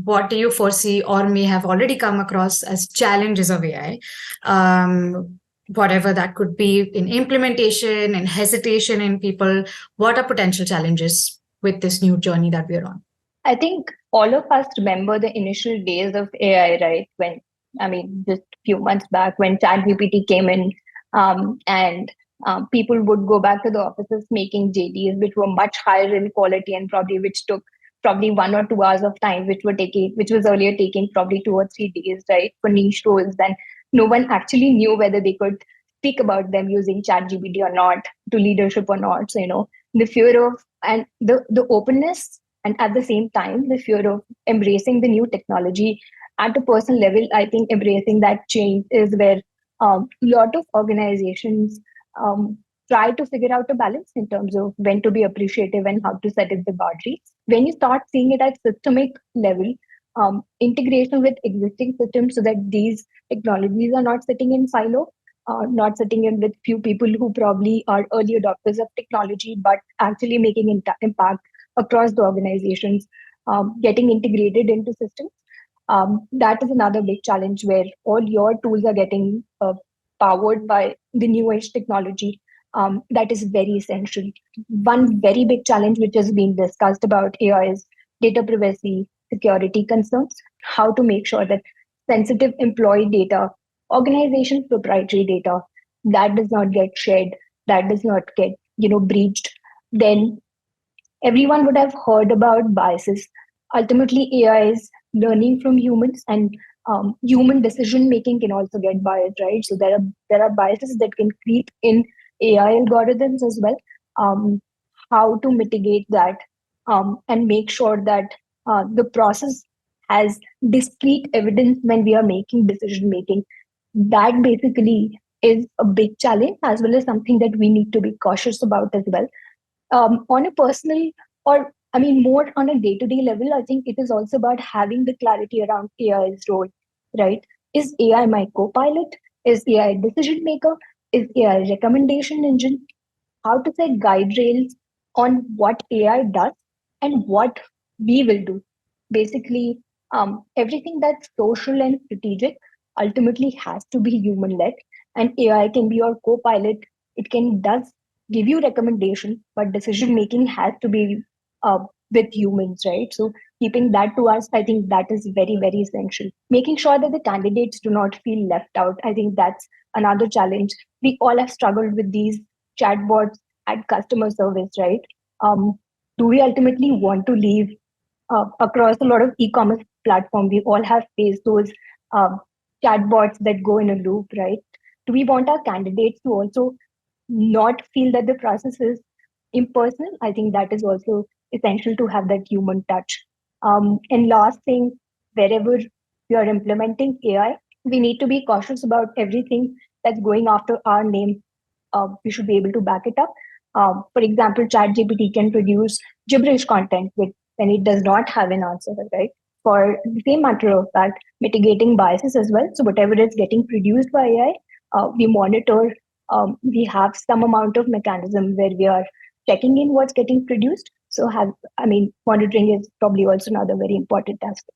what do you foresee or may have already come across as challenges of AI? Whatever that could be in implementation and hesitation in people. What are potential challenges with this new journey that we're on? I think all of us remember the initial days of AI, right? Just a few months back when ChatGPT came in, and people would go back to the offices making JDs, which were much higher in quality and which took probably 1 or 2 hours of time, which was earlier taking probably 2 or 3 days, right, for niche roles. Then no one actually knew whether they could speak about them using ChatGPT or not to leadership or not. So, the fear of and the openness, and at the same time the fear of embracing the new technology at a personal level. I think embracing that change is where a lot of organizations try to figure out a balance in terms of when to be appreciative and how to set it the boundaries. When you start seeing it at systemic level, integration with existing systems so that these technologies are not sitting in silo, not sitting in with few people who probably are early adopters of technology, but actually making impact across the organizations, getting integrated into systems. That is another big challenge where all your tools are getting powered by the new age technology. That is very essential. One very big challenge which has been discussed about AI is data privacy, security concerns, how to make sure that sensitive employee data, organization proprietary data, that does not get shared, that does not get breached. Then everyone would have heard about biases. Ultimately, AI is learning from humans, and human decision making can also get biased, right? So there are biases that can creep in AI algorithms as well. How to mitigate that, and make sure that the process has discrete evidence when we are making decision making. That basically is a big challenge, as well as something that we need to be cautious about as well. On a personal, or more on a day-to-day level, I think it is also about having the clarity around AI's role, right? Is AI my co-pilot? Is AI a decision maker? Is AI a recommendation engine? How to set guide rails on what AI does and what we will do. Basically, everything that's social and strategic ultimately has to be human-led, and AI can be your co-pilot. It can does give you recommendation, but decision making has to be with humans, right? So keeping that to us, I think that is very, very essential. Making sure that the candidates do not feel left out, I think that's another challenge. We all have struggled with these chatbots at customer service, right? Do we ultimately want to leave across a lot of e-commerce platform? We all have faced those chatbots that go in a loop, right? Do we want our candidates to also not feel that the process is impersonal? I think that is also essential to have that human touch. And last thing, wherever we are implementing AI, we need to be cautious about everything that's going after our name. We should be able to back it up. For example, ChatGPT can produce gibberish content when it does not have an answer, right? For the same matter of fact, mitigating biases as well. So whatever is getting produced by AI, we monitor. We have some amount of mechanism where we are checking in what's getting produced. So monitoring is probably also another very important aspect.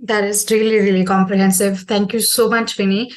That is really, really comprehensive. Thank you so much, Vini.